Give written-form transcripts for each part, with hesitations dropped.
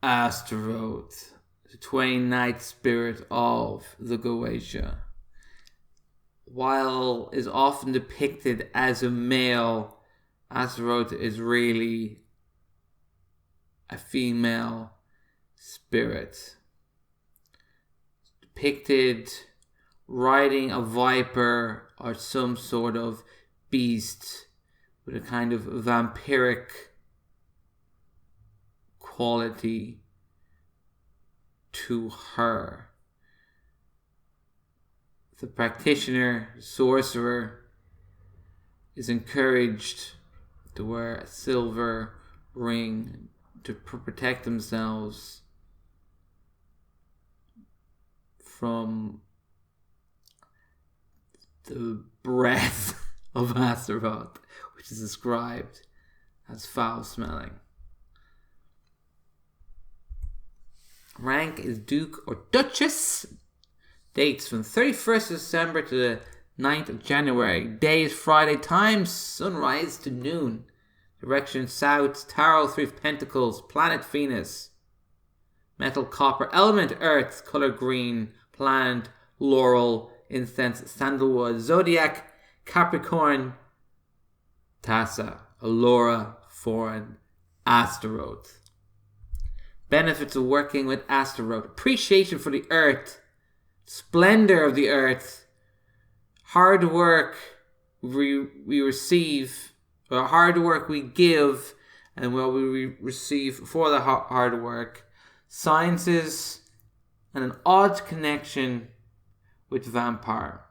Astaroth, the 29th spirit of the Goetia. While is often depicted as a male, Astaroth is really a female spirit. Depicted riding a viper or some sort of beast with a kind of vampiric quality to her. The practitioner, sorcerer, is encouraged to wear a silver ring to protect themselves from the breath of Astaroth, which is described as foul-smelling. Rank is Duke or Duchess. Dates from 31st December to the 9th of January. Day is Friday. Time sunrise to noon. Direction south. Tarot, 3 of Pentacles. Planet Venus. Metal copper. Element Earth. Color green. Plant laurel. Incense sandalwood. Zodiac Capricorn. Tassa. Allura. Foreign. Astaroth. Benefits of working with Astaroth. Appreciation for the earth. Splendor of the earth. Hard work we receive, or hard work we give, and what we receive for the hard work. Sciences, and an odd connection with vampires.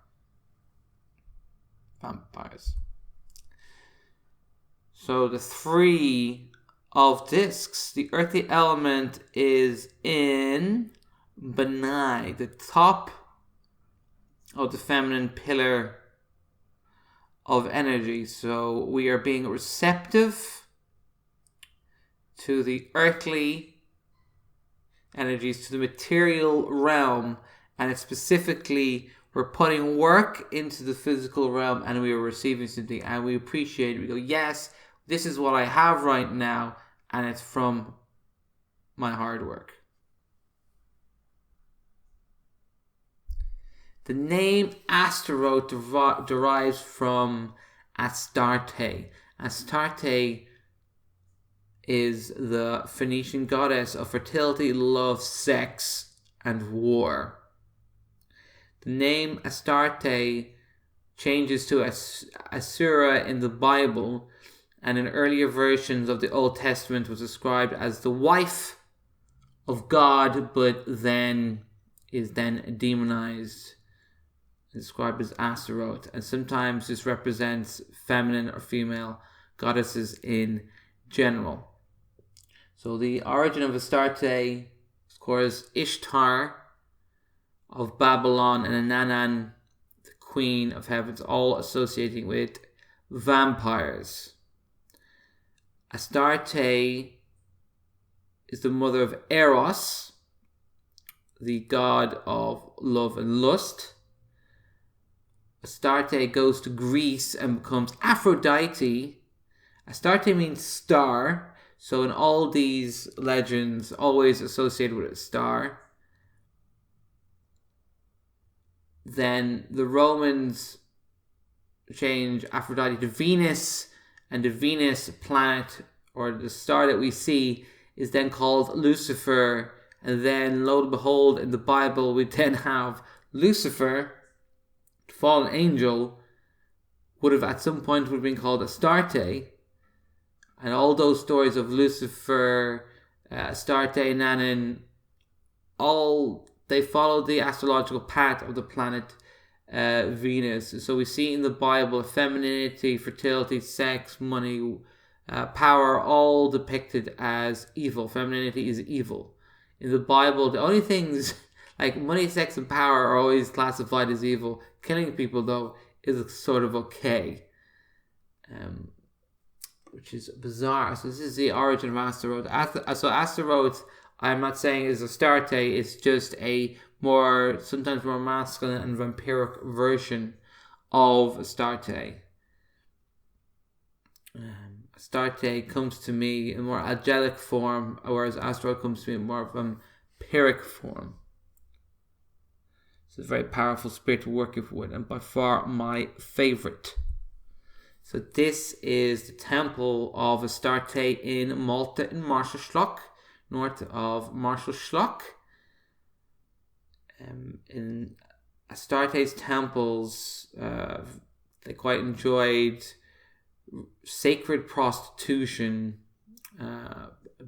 So the 3 of discs. The earthly element is in Benai, the top of the feminine pillar of energy. So we are being receptive to the earthly energies, to the material realm, and it's specifically we're putting work into the physical realm and we are receiving something and we appreciate it. We go, yes, this is what I have right now, and it's from my hard work. The name Astaroth derives from Astarte. Astarte is the Phoenician goddess of fertility, love, sex, and war. The name Astarte changes to Asura in the Bible, and in earlier versions of the Old Testament was described as the wife of God, but then is then demonized, described as Astaroth, and sometimes this represents feminine or female goddesses in general. So the origin of Astarte, of course, Ishtar of Babylon and Ananan, the queen of heavens, all associating with vampires. Astarte is the mother of Eros, the god of love and lust. Astarte goes to Greece and becomes Aphrodite. Astarte means star, so in all these legends, always associated with a star. Then the Romans change Aphrodite to Venus, and the Venus planet, or the star that we see, is then called Lucifer. And then, lo and behold, in the Bible, we then have Lucifer, the fallen angel, would have at some point would have been called Astarte. And all those stories of Lucifer, Astarte, Nanan, all they follow the astrological path of the planet Venus. So we see in the Bible femininity, fertility, sex, money, power, all depicted as evil. Femininity is evil. In the Bible, the only things like money, sex, and power are always classified as evil. Killing people, though, is sort of okay. Which is bizarre. So this is the origin of Astaroth. So Astaroth, I'm not saying is Astarte, it's just a more, sometimes more masculine and vampiric version of Astarte. Astarte comes to me in more angelic form, whereas Astaroth comes to me in more of a vampiric form. It's a very powerful spirit to work with, and by far my favorite. So this is the temple of Astarte in Malta in Marshallschlock, north of Marshallschlock. In Astarte's temples, they quite enjoyed sacred prostitution.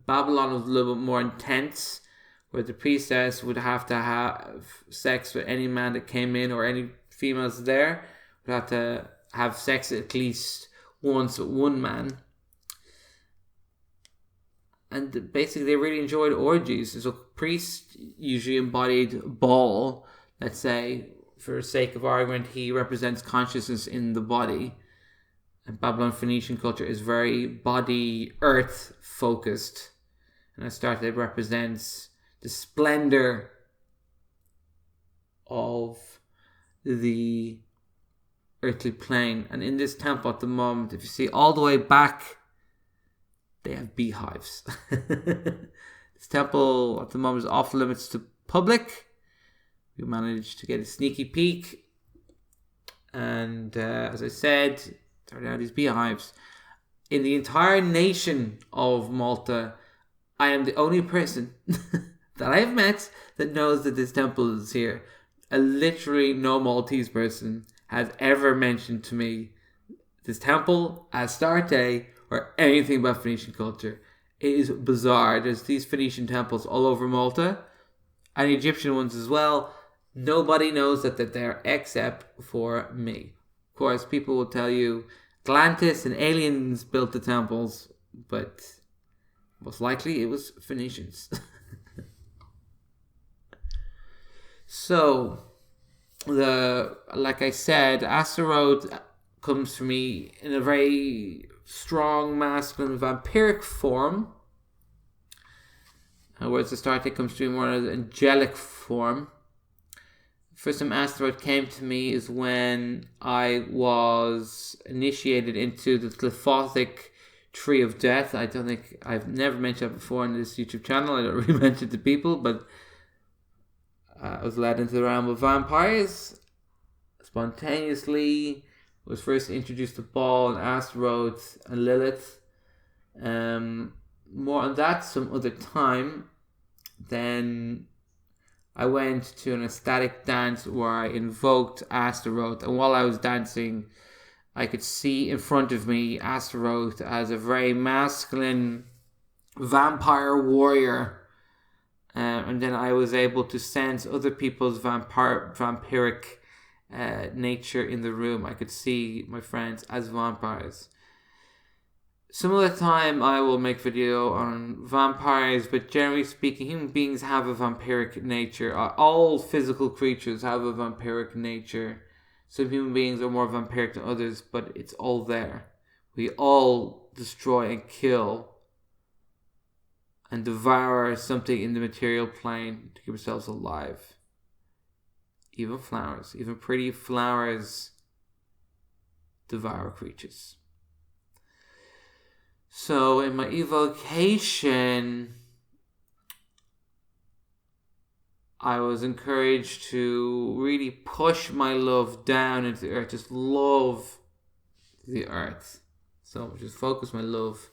Babylon was a little bit more intense, where the priestess would have to have sex with any man that came in, or any females there would have to have sex at least once with one man. And basically they really enjoyed orgies. So priest usually embodied Baal. Let's say, for the sake of argument, he represents consciousness in the body. And Babylon Phoenician culture is very body, earth focused. And Astarte represents the splendor of the earthly plane. And in this temple at the moment, if you see all the way back, they have beehives. This temple at the moment is off limits to public. We managed to get a sneaky peek. And as I said, there are these beehives. In the entire nation of Malta, I am the only person that I have met that knows that this temple is here. Literally no Maltese person has ever mentioned to me this temple, Astarte, or anything about Phoenician culture. It is bizarre. There's these Phoenician temples all over Malta, and Egyptian ones as well. Nobody knows that they're there except for me. Of course, people will tell you Atlantis and aliens built the temples, but most likely it was Phoenicians. So, like I said, Astaroth comes for me in a very strong, masculine, vampiric form, whereas Astarte comes to me more in an angelic form. First time Astaroth came to me is when I was initiated into the Glyphothic Tree of Death. I've never mentioned that before on this YouTube channel. I don't really mention it to people, but I was led into the realm of vampires spontaneously. Was first introduced to Baal and Astaroth and Lilith. More on that some other time. Then I went to an ecstatic dance where I invoked Astaroth, and while I was dancing, I could see in front of me Astaroth as a very masculine vampire warrior. And then I was able to sense other people's vampiric nature in the room. I could see my friends as vampires. Some other time I will make video on vampires, but generally speaking, human beings have a vampiric nature. All physical creatures have a vampiric nature. Some human beings are more vampiric than others, but it's all there. We all destroy and kill and devour something in the material plane to keep ourselves alive. Even flowers, even pretty flowers devour creatures. So in my evocation, I was encouraged to really push my love down into the earth, just love the earth. So just focus my love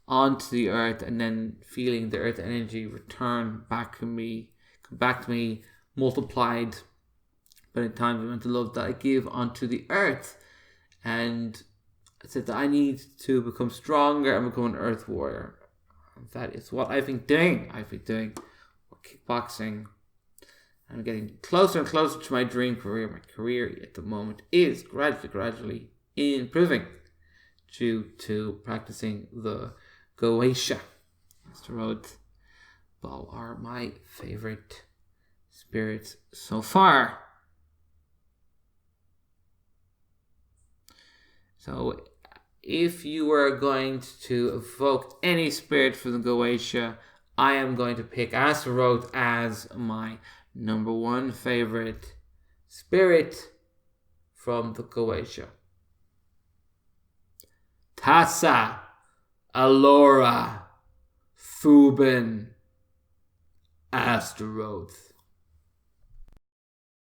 onto the earth, and then feeling the earth energy return back to me, come back to me, multiplied by the time the amount of love that I give onto the earth. And I said that I need to become stronger and become an earth warrior. That is what I've been doing. Kickboxing. I'm getting closer and closer to my dream career. My career at the moment is gradually improving due to practicing the Goetia. Astaroth, Baal are my favorite spirits so far. So if you were going to evoke any spirit from the Goetia, I am going to pick Astaroth as my number one favorite spirit from the Goetia. Tassa Alora, Fubin, Astaroth.